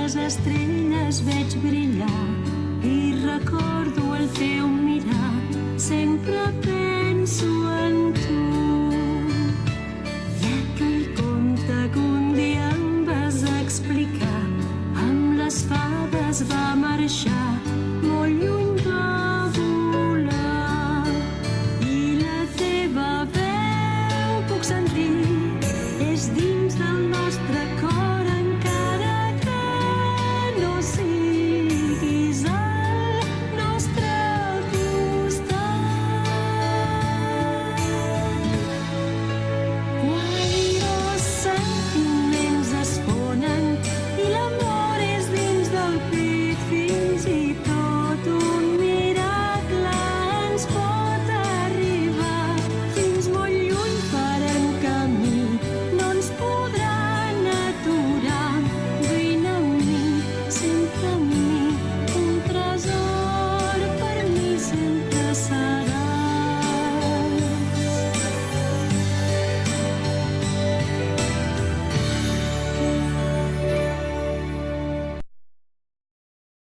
les estrelles veig brillar i recordo el teu mirar, sempre penso en tu. I aquell conte que un dia em vas explicar, amb les fades va marxar.